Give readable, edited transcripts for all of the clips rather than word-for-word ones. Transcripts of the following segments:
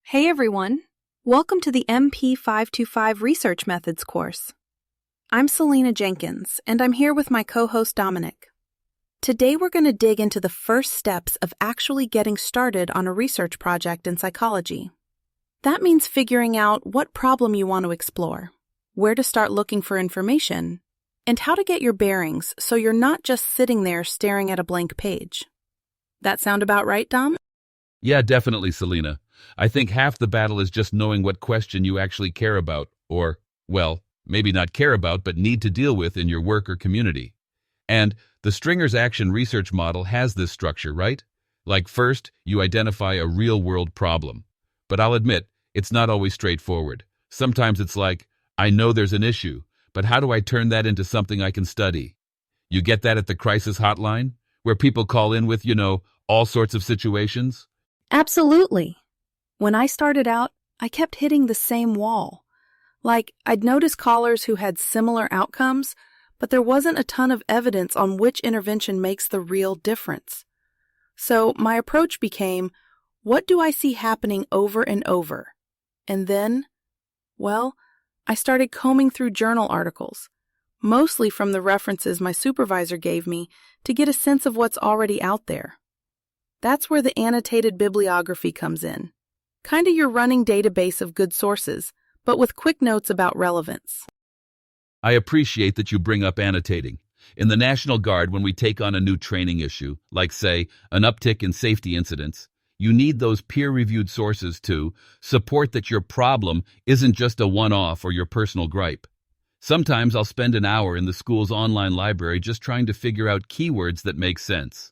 Hey everyone! Welcome to the MP525 Research Methods course. I'm Selena Jenkins, and I'm here with my co-host Dominic. Today we're going to dig into the first steps of actually getting started on a research project in psychology. That means figuring out what problem you want to explore, where to start looking for information, and how to get your bearings so you're not just sitting there staring at a blank page. That sound about right, Dom? Yeah, definitely, Selena. I think half the battle is just knowing what question you actually care about, or, well, maybe not care about, but need to deal with in your work or community. And the Stringer's action research model has this structure, right? Like first, you identify a real-world problem. But I'll admit, it's not always straightforward. Sometimes it's like, I know there's an issue, but how do I turn that into something I can study? You get that at the crisis hotline, where people call in with, all sorts of situations? Absolutely. When I started out, I kept hitting the same wall. Like, I'd notice callers who had similar outcomes, but there wasn't a ton of evidence on which intervention makes the real difference. So my approach became, what do I see happening over and over? And then, I started combing through journal articles, mostly from the references my supervisor gave me, to get a sense of what's already out there. That's where the annotated bibliography comes in. Kind of your running database of good sources, but with quick notes about relevance. I appreciate that you bring up annotating. In the National Guard, when we take on a new training issue, like, say, an uptick in safety incidents, you need those peer-reviewed sources to support that your problem isn't just a one-off or your personal gripe. Sometimes I'll spend an hour in the school's online library just trying to figure out keywords that make sense.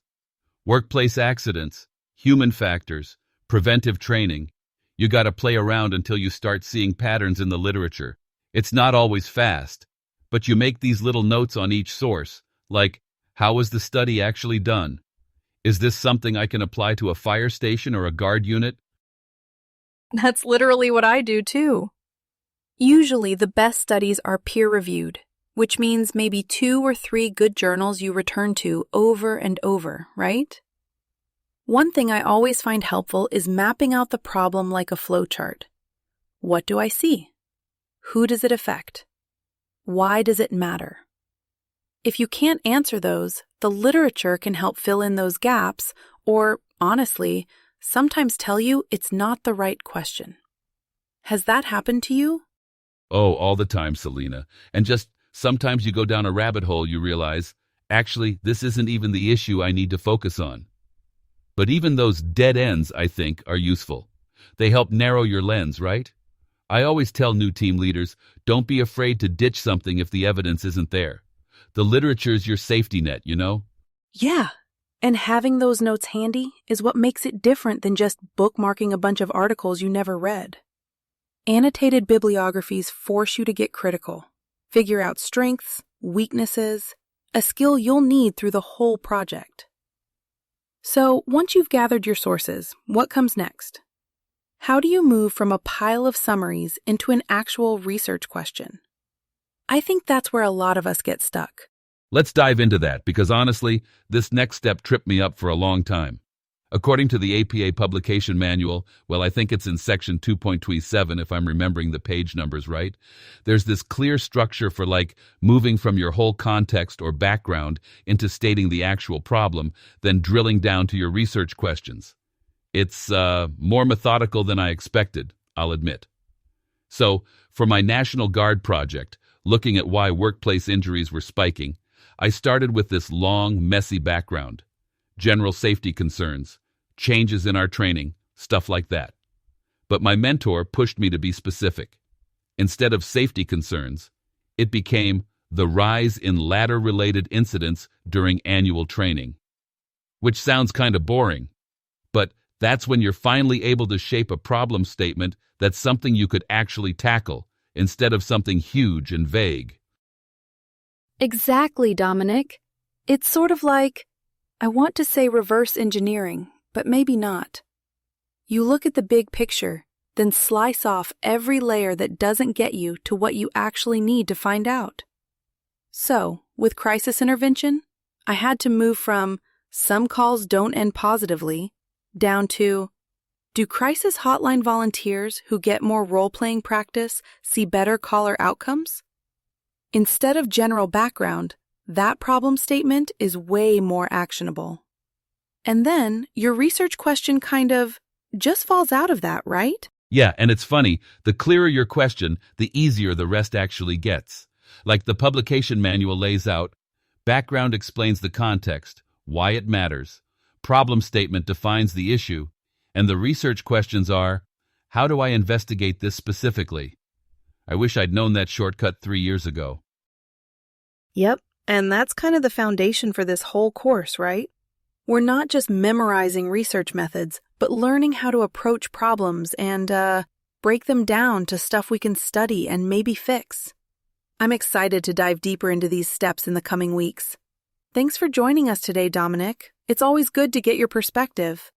Workplace accidents, human factors, preventive training. You got to play around until you start seeing patterns in the literature. It's not always fast, but you make these little notes on each source, like, how was the study actually done? Is this something I can apply to a fire station or a guard unit? That's literally what I do too. Usually the best studies are peer-reviewed, which means maybe 2 or 3 good journals you return to over and over, right? One thing I always find helpful is mapping out the problem like a flowchart. What do I see? Who does it affect? Why does it matter? If you can't answer those, the literature can help fill in those gaps or, honestly, sometimes tell you it's not the right question. Has that happened to you? Oh, all the time, Selena. And just sometimes you go down a rabbit hole, you realize, actually, this isn't even the issue I need to focus on. But even those dead ends, I think, are useful. They help narrow your lens, right? I always tell new team leaders, don't be afraid to ditch something if the evidence isn't there. The literature's your safety net, Yeah, and having those notes handy is what makes it different than just bookmarking a bunch of articles you never read. Annotated bibliographies force you to get critical, figure out strengths, weaknesses, a skill you'll need through the whole project. So, once you've gathered your sources, what comes next? How do you move from a pile of summaries into an actual research question? I think that's where a lot of us get stuck. Let's dive into that, because honestly, this next step tripped me up for a long time. According to the APA publication manual, I think it's in section 2.27 if I'm remembering the page numbers right, there's this clear structure for moving from your whole context or background into stating the actual problem, then drilling down to your research questions. It's more methodical than I expected, I'll admit. So, for my National Guard project, looking at why workplace injuries were spiking, I started with this long, messy background. General safety concerns, changes in our training, stuff like that. But my mentor pushed me to be specific. Instead of safety concerns, it became the rise in ladder-related incidents during annual training. Which sounds kind of boring, but that's when you're finally able to shape a problem statement that's something you could actually tackle, instead of something huge and vague. Exactly, Dominic. It's sort of like, I want to say reverse engineering, but maybe not. You look at the big picture, then slice off every layer that doesn't get you to what you actually need to find out. So, with crisis intervention, I had to move from some calls don't end positively down to Do crisis hotline volunteers who get more role-playing practice see better caller outcomes? Instead of general background, that problem statement is way more actionable. And then your research question kind of just falls out of that, right? Yeah, and it's funny, the clearer your question, the easier the rest actually gets. Like the publication manual lays out, background explains the context, why it matters, problem statement defines the issue, and the research questions are, how do I investigate this specifically? I wish I'd known that shortcut 3 years ago. Yep, and that's kind of the foundation for this whole course, right? We're not just memorizing research methods, but learning how to approach problems and break them down to stuff we can study and maybe fix. I'm excited to dive deeper into these steps in the coming weeks. Thanks for joining us today, Dominic. It's always good to get your perspective.